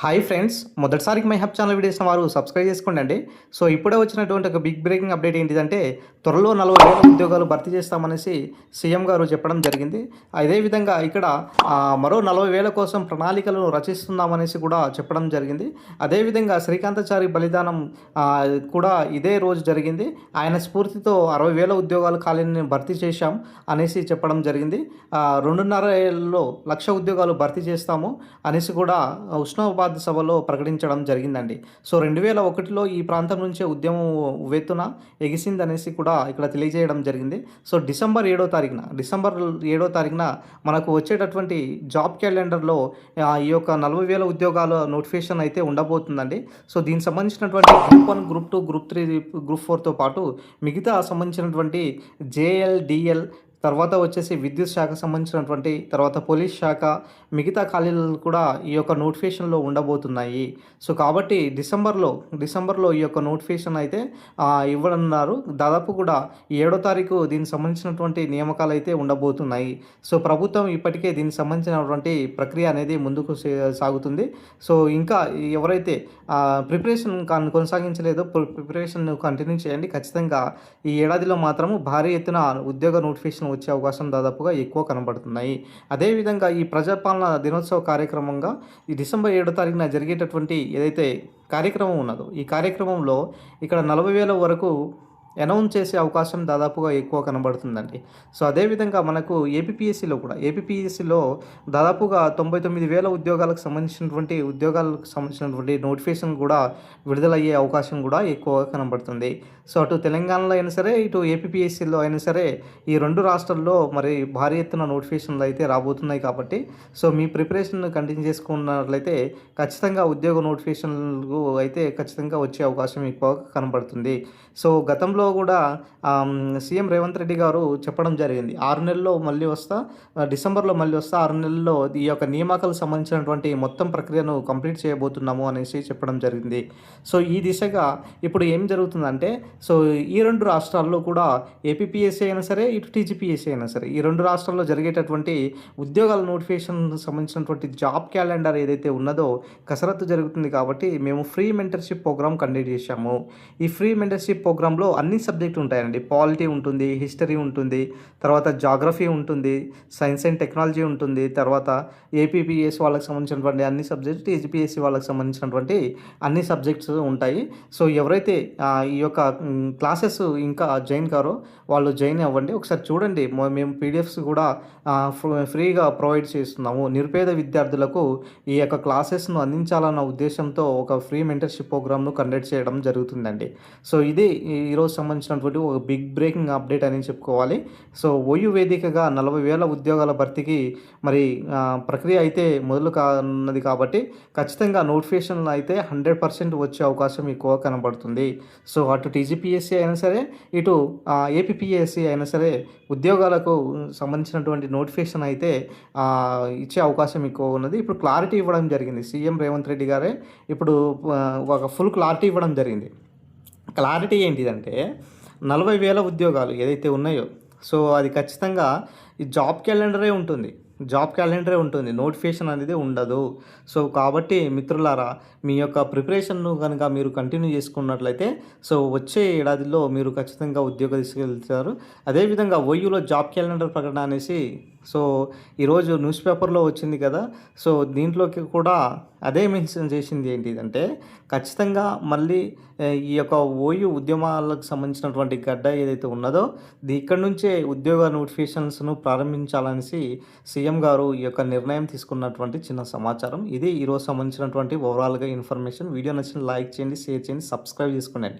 Hi friends, మొదటిసారికి my hub channel videos వారు subscribe చేసుకోండి. సో ఇప్పుడే వచ్చినటువంటి ఒక బిగ్ బ్రేకింగ్ అప్డేట్ ఏంటిదంటే త్వరలో 40,000 ఉద్యోగాలు భర్తీ చేస్తామనేసి సీఎం గారు చెప్పడం జరిగింది. అదేవిధంగా ఇక్కడ మరో 40,000 కోసం ప్రణాళికలను రచిస్తున్నామనేసి కూడా చెప్పడం జరిగింది. అదేవిధంగా శ్రీకాంతాచారి బలిదానం కూడా ఇదే రోజు జరిగింది. ఆయన స్ఫూర్తితో 60,000 ఉద్యోగాలు ఖాళీని భర్తీ చేశాం అనేసి చెప్పడం జరిగింది. 2.5 ఏళ్లలో 1,00,000 ఉద్యోగాలు భర్తీ చేస్తాము అనేసి కూడా ఉస్మానాబాద్ సభలో ప్రకటించడం జరిగిందండి. సో 2001లో ఈ ప్రాంతం నుంచే ఉద్యమం ఉవ్వెత్తున ఎగిసిందనేసి కూడా ఇక్కడ తెలియజేయడం జరిగింది. సో డిసెంబర్ 7వ తారీఖున మనకు వచ్చేటటువంటి జాబ్ క్యాలెండర్లో ఈ యొక్క 40,000 ఉద్యోగాల నోటిఫికేషన్ అయితే ఉండబోతుందండి. సో దీనికి సంబంధించినటువంటి గ్రూప్ 1, గ్రూప్ 2, గ్రూప్ 3, గ్రూప్ 4తో పాటు మిగతా సంబంధించినటువంటి జేఎల్, డిఎల్, తర్వాత వచ్చేసి విద్యుత్ శాఖకు సంబంధించినటువంటి, తర్వాత పోలీస్ శాఖ, మిగతా ఖాళీలు కూడా ఈ యొక్క నోటిఫికేషన్లో ఉండబోతున్నాయి. సో కాబట్టి డిసెంబర్లో ఈ యొక్క నోటిఫికేషన్ అయితే ఇవ్వనున్నారు. దాదాపు కూడా 7వ తారీఖు దీనికి సంబంధించినటువంటి నియామకాలు అయితే ఉండబోతున్నాయి. సో ప్రభుత్వం ఇప్పటికే దీనికి సంబంధించినటువంటి ప్రక్రియ అనేది ముందుకు సాగుతుంది. సో ఇంకా ఎవరైతే ప్రిపరేషన్ కొనసాగించలేదో ప్రిపరేషన్ కంటిన్యూ చేయండి. ఖచ్చితంగా ఈ ఏడాదిలో మాత్రము భారీ ఎత్తున ఉద్యోగ నోటిఫికేషన్ వచ్చే అవకాశం దాదాపుగా ఎక్కువ కనబడుతున్నాయి. అదేవిధంగా ఈ ప్రజాపాలన దినోత్సవ కార్యక్రమంగా ఈ డిసెంబర్ 7వ తారీఖున జరిగేటటువంటి ఏదైతే కార్యక్రమం ఉన్నదో ఈ కార్యక్రమంలో ఇక్కడ 40,000 వరకు అనౌన్స్ చేసే అవకాశం దాదాపుగా ఎక్కువ కనబడుతుందండి. సో అదేవిధంగా మనకు ఏపీపీఎస్సీలో దాదాపుగా 99,000 ఉద్యోగాలకు సంబంధించినటువంటి నోటిఫికేషన్ కూడా విడుదలయ్యే అవకాశం కూడా ఎక్కువగా కనబడుతుంది. సో అటు తెలంగాణలో అయినా సరే, ఇటు ఏపీపీఎస్సీలో అయినా సరే ఈ రెండు రాష్ట్రాల్లో మరి భారీ ఎత్తున నోటిఫికేషన్లు అయితే రాబోతున్నాయి. కాబట్టి సో మీ ప్రిపరేషన్ కంటిన్యూ చేసుకున్నట్లయితే ఖచ్చితంగా ఉద్యోగ నోటిఫికేషన్లు అయితే ఖచ్చితంగా వచ్చే అవకాశం ఎక్కువగా కనబడుతుంది. సో గతంలో కూడా సీఎం రేవంత్ రెడ్డి గారు చెప్పడం జరిగింది, 6 నెలల్లో మళ్ళీ వస్తా, డిసెంబర్లో మళ్ళీ వస్తా, 6 నెలల్లో ఈ యొక్క నియామకాలకు సంబంధించినటువంటి మొత్తం ప్రక్రియను కంప్లీట్ చేయబోతున్నాము అనేసి చెప్పడం జరిగింది. సో ఈ దిశగా ఇప్పుడు ఏం జరుగుతుందంటే, సో ఈ రెండు రాష్ట్రాల్లో కూడా ఏపీపీఎస్సీ అయినా సరే, ఇటు టీజీపీఎస్సీ అయినా సరే, ఈ రెండు రాష్ట్రాల్లో జరిగేటటువంటి ఉద్యోగాల నోటిఫికేషన్ సంబంధించినటువంటి జాబ్ క్యాలెండర్ ఏదైతే ఉన్నదో కసరత్తు జరుగుతుంది. కాబట్టి మేము ఫ్రీ మెంటర్షిప్ ప్రోగ్రామ్ కండక్ట్ చేశాము. ఈ ఫ్రీ మెంటర్షిప్ ప్రోగ్రాంలో అన్ని సబ్జెక్టు ఉంటాయండి. పాలిటీ ఉంటుంది, హిస్టరీ ఉంటుంది, తర్వాత జాగ్రఫీ ఉంటుంది, సైన్స్ అండ్ టెక్నాలజీ ఉంటుంది, తర్వాత ఏపీపీఎస్ వాళ్ళకి సంబంధించినటువంటి అన్ని సబ్జెక్ట్స్, టీజీపీఎస్సీ వాళ్ళకి సంబంధించినటువంటి అన్ని సబ్జెక్ట్స్ ఉంటాయి. సో ఎవరైతే ఈ యొక్క క్లాసెస్ ఇంకా జాయిన్ కారో వాళ్ళు జాయిన్ అవ్వండి. ఒకసారి చూడండి, మేము పీడిఎఫ్స్ కూడా ఫ్రీగా ప్రొవైడ్ చేస్తున్నాము. నిరుపేద విద్యార్థులకు ఈ యొక్క క్లాసెస్ను అందించాలన్న ఉద్దేశంతో ఒక ఫ్రీ మెంటర్షిప్ ప్రోగ్రామ్ను కండక్ట్ చేయడం జరుగుతుందండి. సో ఇది ఈరోజు సంబంధించినటువంటి ఒక బిగ్ బ్రేకింగ్ అప్డేట్ అని చెప్పుకోవాలి. సో ఓయూ వేదికగా 40,000 ఉద్యోగాల భర్తీకి మరి ప్రక్రియ అయితే మొదలు కానున్నది. కాబట్టి ఖచ్చితంగా నోటిఫికేషన్లు అయితే 100% వచ్చే అవకాశం ఎక్కువ కనబడుతుంది. సో అటు టీజీపీఎస్సీ అయినా సరే, ఇటు ఏపీపీఎస్సీ అయినా సరే ఉద్యోగాలకు సంబంధించినటువంటి నోటిఫికేషన్ అయితే ఇచ్చే అవకాశం ఎక్కువ ఉన్నది. ఇప్పుడు క్లారిటీ ఇవ్వడం జరిగింది. సీఎం రేవంత్ రెడ్డి గారే ఇప్పుడు ఒక ఫుల్ క్లారిటీ ఇవ్వడం జరిగింది. క్లారిటీ ఏంటిదంటే 40,000 ఉద్యోగాలు ఏదైతే ఉన్నాయో, సో అది ఖచ్చితంగా ఈ జాబ్ క్యాలెండరే ఉంటుంది, నోటిఫికేషన్ అనేది ఉండదు. సో కాబట్టి మిత్రులారా, మీ యొక్క ప్రిపరేషన్ను కనుక మీరు కంటిన్యూ చేసుకున్నట్లయితే సో వచ్చే ఏడాదిలో మీరు ఖచ్చితంగా ఉద్యోగ తీసుకెళ్తారు. అదేవిధంగా ఓయూలో జాబ్ క్యాలెండర్ ప్రకటన అనేసి సో ఈరోజు న్యూస్ పేపర్లో వచ్చింది కదా. సో దీంట్లోకి కూడా అదే మెన్షన్ చేసింది ఏంటిదంటే ఖచ్చితంగా మళ్ళీ ఈ యొక్క ఓయూ ఉద్యమాలకు సంబంధించినటువంటి గడ్డ ఏదైతే ఉన్నదో ఇక్కడ నుంచే ఉద్యోగ నోటిఫికేషన్స్ను ప్రారంభించాలనేసి సీఎం గారు ఈ యొక్క నిర్ణయం తీసుకున్నటువంటి చిన్న సమాచారం. ఇది ఈరోజు సంబంధించినటువంటి ఓవరాల్గా ఇన్ఫర్మేషన్. వీడియో నచ్చిన లైక్ చేయండి, షేర్ చేయండి, సబ్స్క్రైబ్ చేసుకోండి.